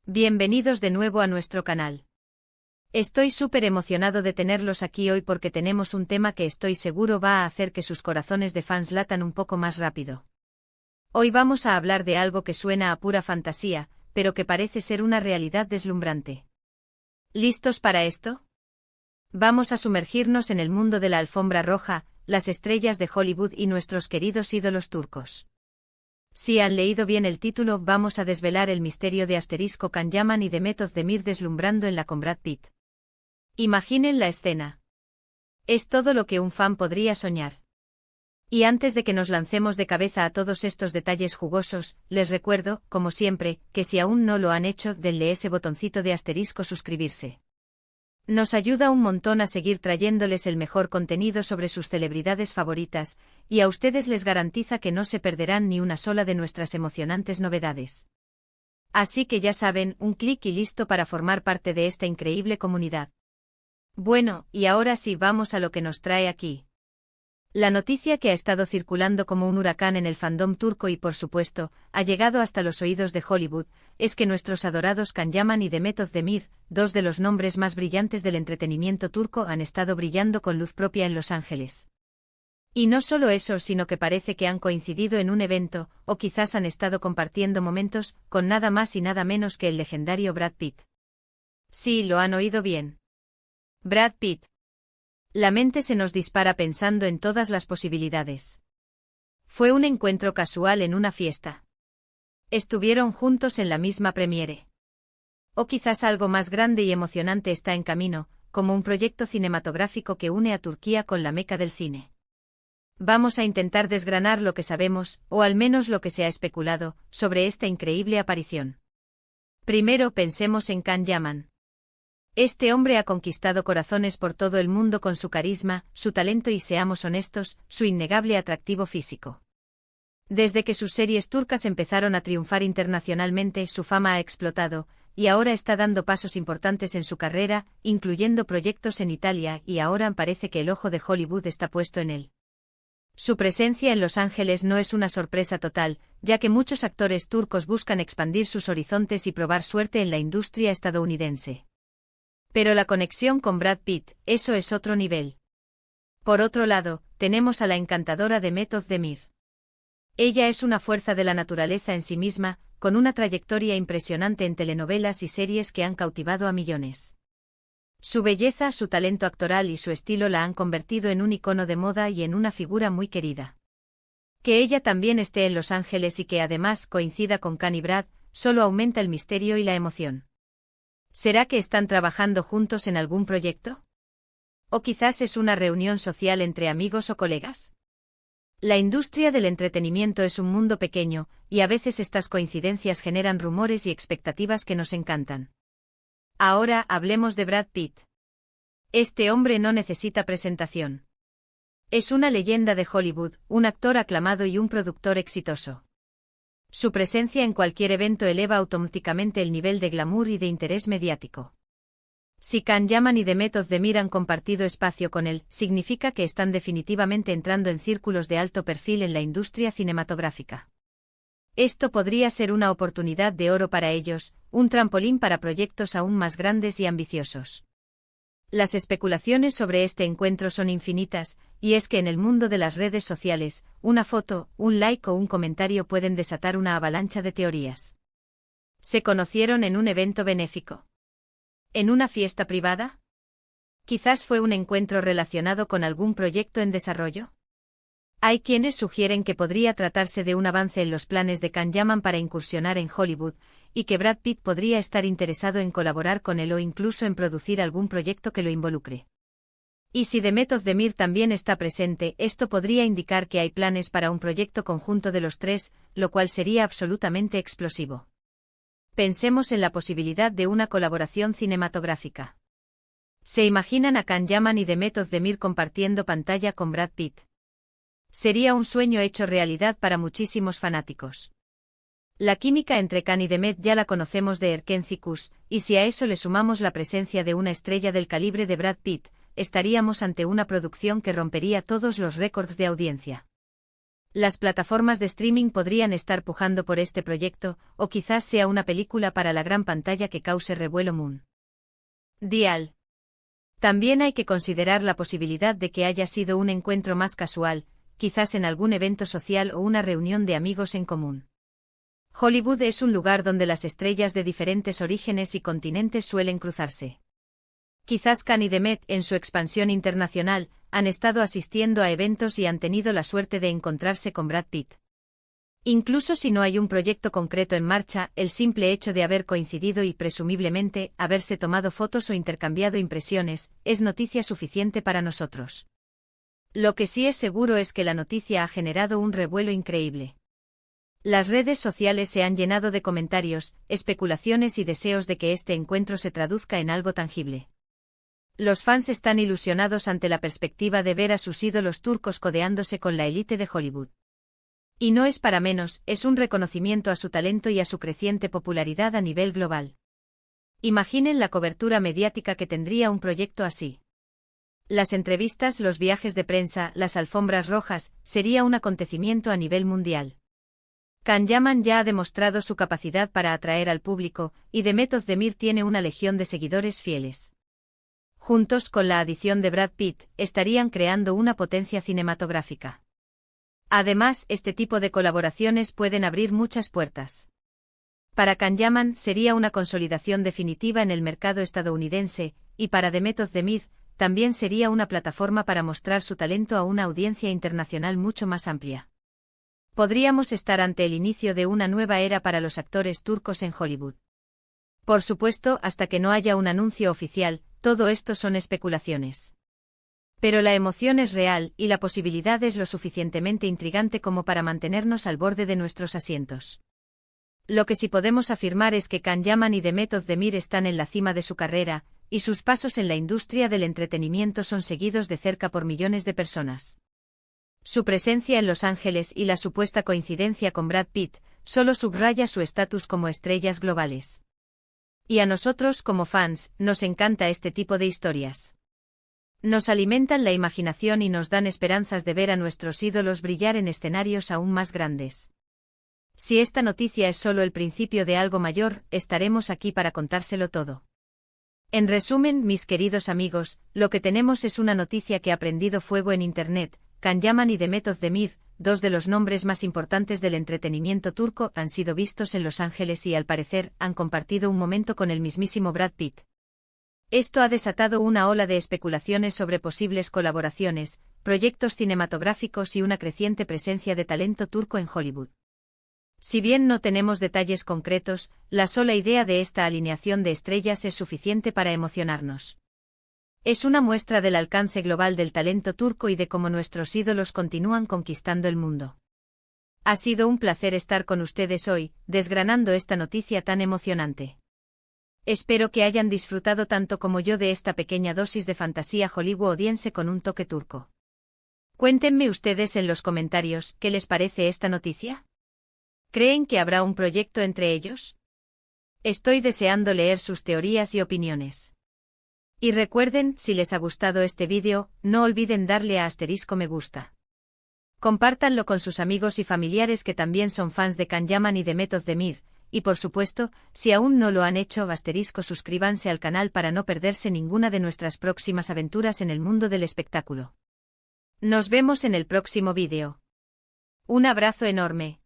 Bienvenidos de nuevo a nuestro canal. Estoy súper emocionado de tenerlos aquí hoy porque tenemos un tema que estoy seguro va a hacer que sus corazones de fans latan un poco más rápido. Hoy vamos a hablar de algo que suena a pura fantasía, pero que parece ser una realidad deslumbrante. ¿Listos para esto? Vamos a sumergirnos en el mundo de la alfombra roja, las estrellas de Hollywood y nuestros queridos ídolos turcos. Si han leído bien el título, vamos a desvelar el misterio de Can Yaman y de Method Demir deslumbrando en la con Brad Pitt. Imaginen la escena. Es todo lo que un fan podría soñar. Y antes de que nos lancemos de cabeza a todos estos detalles jugosos, les recuerdo, como siempre, que si aún no lo han hecho, denle ese botoncito de suscribirse. Nos ayuda un montón a seguir trayéndoles el mejor contenido sobre sus celebridades favoritas, y a ustedes les garantiza que no se perderán ni una sola de nuestras emocionantes novedades. Así que ya saben, un clic y listo para formar parte de esta increíble comunidad. Bueno, y ahora sí vamos a lo que nos trae aquí. La noticia que ha estado circulando como un huracán en el fandom turco y por supuesto, ha llegado hasta los oídos de Hollywood, es que nuestros adorados Can Yaman y Method Demir, dos de los nombres más brillantes del entretenimiento turco, han estado brillando con luz propia en Los Ángeles. Y no solo eso, sino que parece que han coincidido en un evento, o quizás han estado compartiendo momentos, con nada más y nada menos que el legendario Brad Pitt. Sí, lo han oído bien. Brad Pitt. La mente se nos dispara pensando en todas las posibilidades. Fue un encuentro casual en una fiesta. Estuvieron juntos en la misma premiere. O quizás algo más grande y emocionante está en camino, como un proyecto cinematográfico que une a Turquía con la meca del cine. Vamos a intentar desgranar lo que sabemos, o al menos lo que se ha especulado, sobre esta increíble aparición. Primero pensemos en Can Yaman. Este hombre ha conquistado corazones por todo el mundo con su carisma, su talento y, seamos honestos, su innegable atractivo físico. Desde que sus series turcas empezaron a triunfar internacionalmente, su fama ha explotado, y ahora está dando pasos importantes en su carrera, incluyendo proyectos en Italia, y ahora parece que el ojo de Hollywood está puesto en él. Su presencia en Los Ángeles no es una sorpresa total, ya que muchos actores turcos buscan expandir sus horizontes y probar suerte en la industria estadounidense. Pero la conexión con Brad Pitt, eso es otro nivel. Por otro lado, tenemos a la encantadora de Method Demir. Ella es una fuerza de la naturaleza en sí misma, con una trayectoria impresionante en telenovelas y series que han cautivado a millones. Su belleza, su talento actoral y su estilo la han convertido en un icono de moda y en una figura muy querida. Que ella también esté en Los Ángeles y que además coincida con Can y Brad, solo aumenta el misterio y la emoción. ¿Será que están trabajando juntos en algún proyecto? ¿O quizás es una reunión social entre amigos o colegas? La industria del entretenimiento es un mundo pequeño, y a veces estas coincidencias generan rumores y expectativas que nos encantan. Ahora hablemos de Brad Pitt. Este hombre no necesita presentación. Es una leyenda de Hollywood, un actor aclamado y un productor exitoso. Su presencia en cualquier evento eleva automáticamente el nivel de glamour y de interés mediático. Si Can Yaman y Method Demir han compartido espacio con él, significa que están definitivamente entrando en círculos de alto perfil en la industria cinematográfica. Esto podría ser una oportunidad de oro para ellos, un trampolín para proyectos aún más grandes y ambiciosos. Las especulaciones sobre este encuentro son infinitas, y es que en el mundo de las redes sociales, una foto, un like o un comentario pueden desatar una avalancha de teorías. ¿Se conocieron en un evento benéfico? ¿En una fiesta privada? ¿Quizás fue un encuentro relacionado con algún proyecto en desarrollo? Hay quienes sugieren que podría tratarse de un avance en los planes de Can Yaman para incursionar en Hollywood, y que Brad Pitt podría estar interesado en colaborar con él o incluso en producir algún proyecto que lo involucre. Y si Method Demir también está presente, esto podría indicar que hay planes para un proyecto conjunto de los tres, lo cual sería absolutamente explosivo. Pensemos en la posibilidad de una colaboración cinematográfica. ¿Se imaginan a Can Yaman y Method Demir compartiendo pantalla con Brad Pitt? Sería un sueño hecho realidad para muchísimos fanáticos. La química entre Can y Demet ya la conocemos de Erkencikus, y si a eso le sumamos la presencia de una estrella del calibre de Brad Pitt, estaríamos ante una producción que rompería todos los récords de audiencia. Las plataformas de streaming podrían estar pujando por este proyecto, o quizás sea una película para la gran pantalla que cause revuelo Moon. Dial. También hay que considerar la posibilidad de que haya sido un encuentro más casual, quizás en algún evento social o una reunión de amigos en común. Hollywood es un lugar donde las estrellas de diferentes orígenes y continentes suelen cruzarse. Quizás Khan y Demet, en su expansión internacional, han estado asistiendo a eventos y han tenido la suerte de encontrarse con Brad Pitt. Incluso si no hay un proyecto concreto en marcha, el simple hecho de haber coincidido y presumiblemente haberse tomado fotos o intercambiado impresiones, es noticia suficiente para nosotros. Lo que sí es seguro es que la noticia ha generado un revuelo increíble. Las redes sociales se han llenado de comentarios, especulaciones y deseos de que este encuentro se traduzca en algo tangible. Los fans están ilusionados ante la perspectiva de ver a sus ídolos turcos codeándose con la élite de Hollywood. Y no es para menos, es un reconocimiento a su talento y a su creciente popularidad a nivel global. Imaginen la cobertura mediática que tendría un proyecto así. Las entrevistas, los viajes de prensa, las alfombras rojas, sería un acontecimiento a nivel mundial. Can Yaman ya ha demostrado su capacidad para atraer al público, y Demet Özdemir tiene una legión de seguidores fieles. Juntos con la adición de Brad Pitt, estarían creando una potencia cinematográfica. Además, este tipo de colaboraciones pueden abrir muchas puertas. Para Can Yaman sería una consolidación definitiva en el mercado estadounidense, y para Demet Özdemir, también sería una plataforma para mostrar su talento a una audiencia internacional mucho más amplia. Podríamos estar ante el inicio de una nueva era para los actores turcos en Hollywood. Por supuesto, hasta que no haya un anuncio oficial, todo esto son especulaciones. Pero la emoción es real, y la posibilidad es lo suficientemente intrigante como para mantenernos al borde de nuestros asientos. Lo que sí podemos afirmar es que Can Yaman y Demet Özdemir están en la cima de su carrera, y sus pasos en la industria del entretenimiento son seguidos de cerca por millones de personas. Su presencia en Los Ángeles y la supuesta coincidencia con Brad Pitt solo subraya su estatus como estrellas globales. Y a nosotros, como fans, nos encanta este tipo de historias. Nos alimentan la imaginación y nos dan esperanzas de ver a nuestros ídolos brillar en escenarios aún más grandes. Si esta noticia es solo el principio de algo mayor, estaremos aquí para contárselo todo. En resumen, mis queridos amigos, lo que tenemos es una noticia que ha prendido fuego en Internet. Can Yaman y Demet Özdemir, dos de los nombres más importantes del entretenimiento turco, han sido vistos en Los Ángeles y al parecer han compartido un momento con el mismísimo Brad Pitt. Esto ha desatado una ola de especulaciones sobre posibles colaboraciones, proyectos cinematográficos y una creciente presencia de talento turco en Hollywood. Si bien no tenemos detalles concretos, la sola idea de esta alineación de estrellas es suficiente para emocionarnos. Es una muestra del alcance global del talento turco y de cómo nuestros ídolos continúan conquistando el mundo. Ha sido un placer estar con ustedes hoy, desgranando esta noticia tan emocionante. Espero que hayan disfrutado tanto como yo de esta pequeña dosis de fantasía hollywoodiense con un toque turco. Cuéntenme ustedes en los comentarios qué les parece esta noticia. ¿Creen que habrá un proyecto entre ellos? Estoy deseando leer sus teorías y opiniones. Y recuerden, si les ha gustado este vídeo, no olviden darle a asterisco me gusta. Compártanlo con sus amigos y familiares que también son fans de Can Yaman y Demet Özdemir. Y por supuesto, si aún no lo han hecho, suscríbanse al canal para no perderse ninguna de nuestras próximas aventuras en el mundo del espectáculo. Nos vemos en el próximo vídeo. Un abrazo enorme.